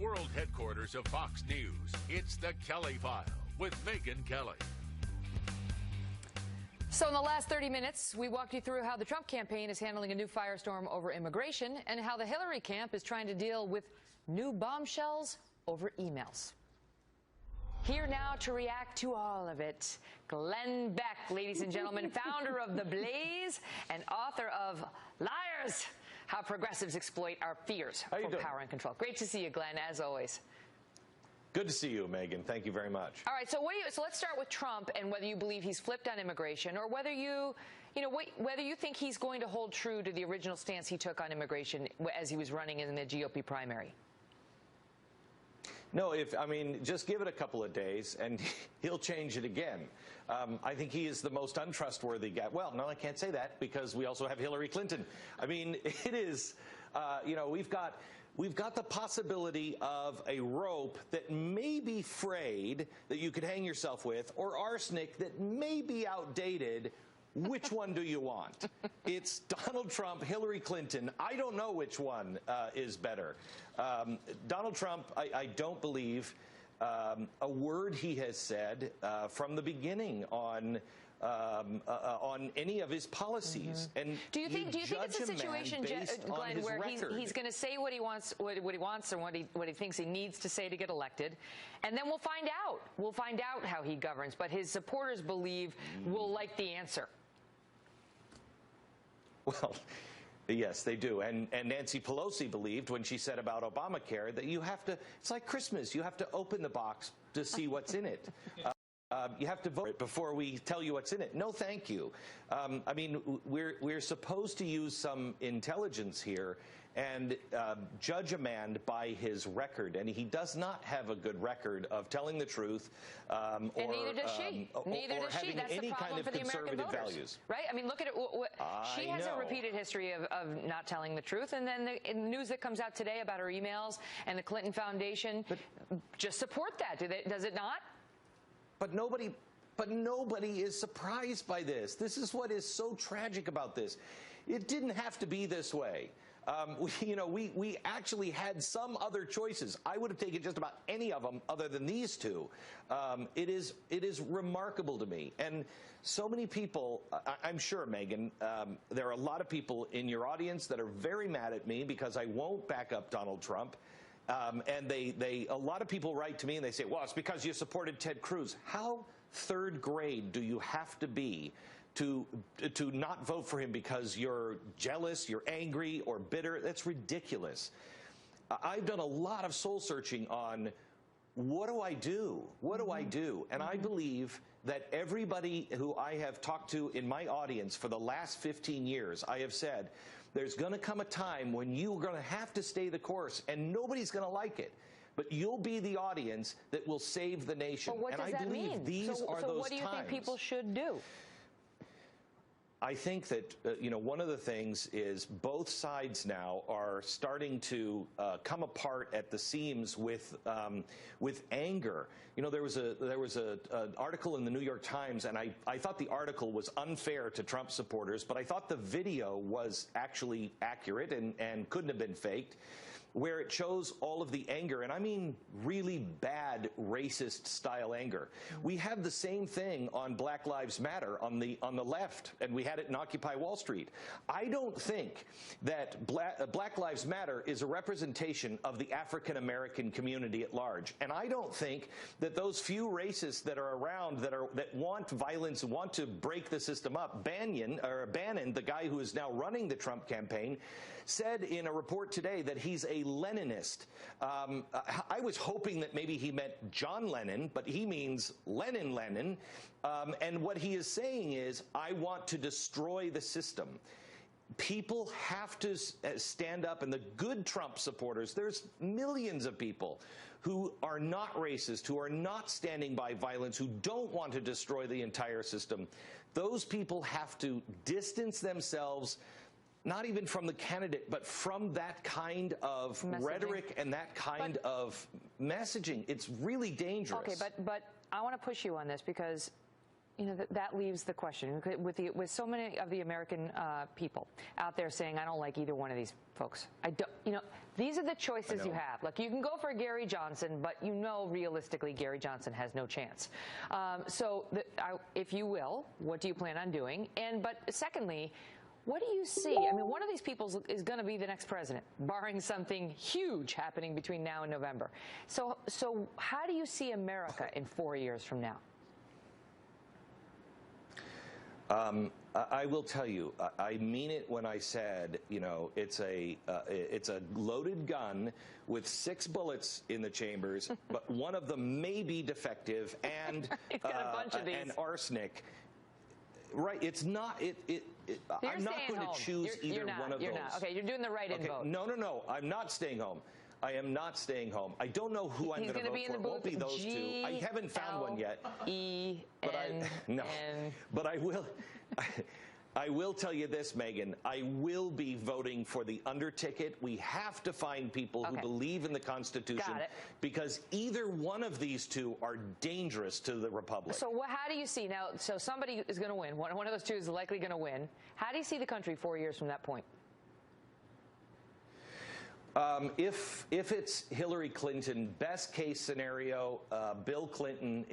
world headquarters of Fox News, it's the Kelly File with Megyn Kelly. So in the last 30 minutes, we walked you through how the Trump campaign is handling a new firestorm over immigration and how the Hillary camp is trying to deal with new bombshells over emails. Here now to react to all of it, Glenn Beck, ladies and gentlemen, founder of The Blaze and author of Liars, How Progressives Exploit Our Fears for Power and Control. Great to see you, Glenn, as always. Good to see you, Megyn. Thank you very much. All right, so let's start with Trump and whether you believe he's flipped on immigration, or whether whether you think he's going to hold true to the original stance he took on immigration as he was running in the GOP primary. No, just give it a couple of days and he'll change it again. I think he is the most untrustworthy guy. Well, no, I can't say that because we also have Hillary Clinton. I mean, it is, we've got the possibility of a rope that may be frayed that you could hang yourself with, or arsenic that may be outdated. Which one do you want? It's Donald Trump, Hillary Clinton. I don't know which one is better. Donald Trump, I don't believe a word he has said from the beginning on any of his policies. Mm-hmm. And do you think it's a situation, Glenn, where he's going to say what he wants, or what he thinks he needs to say to get elected, and then we'll find out. We'll find out how he governs. But his supporters believe we'll like the answer. Well, yes, they do. And Nancy Pelosi believed when she said about Obamacare that you have to, it's like Christmas, you have to open the box to see what's in it. You have to vote before we tell you what's in it. No, thank you. I mean, we're supposed to use some intelligence here and judge a man by his record, and he does not have a good record of telling the truth, and neither does she. Neither does she. That's the problem for the American voters, values. Right? I mean, look at it. She has a repeated history of not telling the truth, and then the news that comes out today about her emails and the Clinton Foundation just support that. Does it not? But nobody is surprised by this. This is what is so tragic about this. It didn't have to be this way. We actually had some other choices. I would have taken just about any of them other than these two. It is remarkable to me. And so many people, I'm sure, Megyn, there are a lot of people in your audience that are very mad at me because I won't back up Donald Trump. And a lot of people write to me and they say, well, it's because you supported Ted Cruz. How third grade do you have to be to not vote for him because you're jealous, you're angry, or bitter? That's ridiculous. I've done a lot of soul searching on what do I do? What do I do? And I believe that everybody who I have talked to in my audience for the last 15 years, I have said, there's going to come a time when you're going to have to stay the course, and nobody's going to like it. But you'll be the audience that will save the nation. Well, what does that mean? These are those times. So what do you think people should do? I think that, one of the things is both sides now are starting to come apart at the seams with anger. There was an article in the New York Times, and I thought the article was unfair to Trump supporters, but I thought the video was actually accurate and couldn't have been faked, where it shows all of the anger, and I mean really bad racist style anger. We have the same thing on Black Lives Matter on the left, and we had it in Occupy Wall Street. I don't think that Black Lives Matter is a representation of the African American community at large, and I don't think that those few racists that are around that want violence, want to break the system up. Bannon, the guy who is now running the Trump campaign, said in a report today that he's a Leninist. I was hoping that maybe he meant John Lennon, but he means Lenin. And what he is saying is, I want to destroy the system. People have to stand up, and the good Trump supporters, there's millions of people who are not racist, who are not standing by violence, who don't want to destroy the entire system. Those people have to distance themselves, not even from the candidate, but from that kind of rhetoric and that kind of messaging. It's really dangerous. Okay, but I want to push you on this because that leaves the question with so many of the American people out there saying, I don't like either one of these folks. I don't, These are the choices you have. Like, you can go for Gary Johnson, but you know realistically Gary Johnson has no chance. If you will, what do you plan on doing? But secondly, what do you see? I mean, one of these people is going to be the next president, barring something huge happening between now and November. So how do you see America in 4 years from now? I will tell you, I mean it when I said, you know, it's a loaded gun with 6 bullets in the chambers, but one of them may be defective and it's got a bunch of these. and arsenic. Right? It's not. I'm not going to choose either one of those. Okay, you're doing the write-in vote. No. I'm not staying home. I am not staying home. I don't know who I'm going to vote for. It won't be those two. I haven't found one yet. But I will. I will tell you this, Megan. I will be voting for the under ticket. We have to find people who believe in the Constitution, because either one of these two are dangerous to the Republic. So how do you see now? So somebody is going to win. One of those two is likely going to win. How do you see the country 4 years from that point? If it's Hillary Clinton, best case scenario, Bill Clinton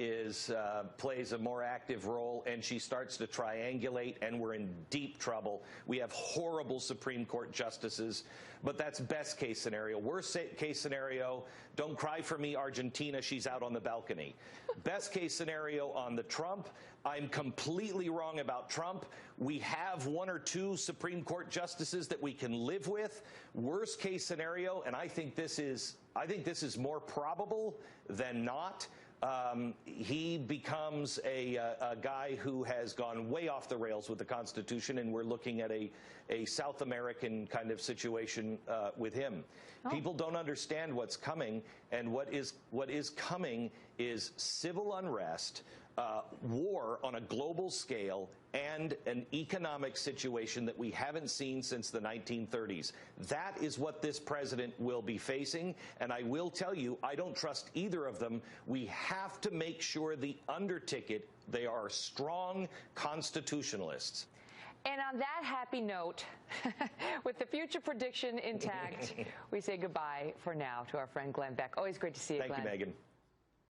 plays a more active role, and she starts to triangulate, and we're in deep trouble. We have horrible Supreme Court justices, but that's best case scenario. Worst case scenario, don't cry for me, Argentina, she's out on the balcony. Best case scenario on the Trump, I'm completely wrong about Trump. We have 1 or 2 Supreme Court justices that we can live with. Worst case scenario, and I think this is more probable than not. He becomes a guy who has gone way off the rails with the Constitution, and we're looking at a South American kind of situation with him. People don't understand what's coming, and what is coming is civil unrest, war on a global scale, and an economic situation that we haven't seen since the 1930s. That is what this president will be facing, and I will tell you, I don't trust either of them. We have to make sure the under ticket, they are strong constitutionalists. And on that happy note, with the future prediction intact, we say goodbye for now to our friend Glenn Beck. Always great to see you, Glenn. Thank you, Megan.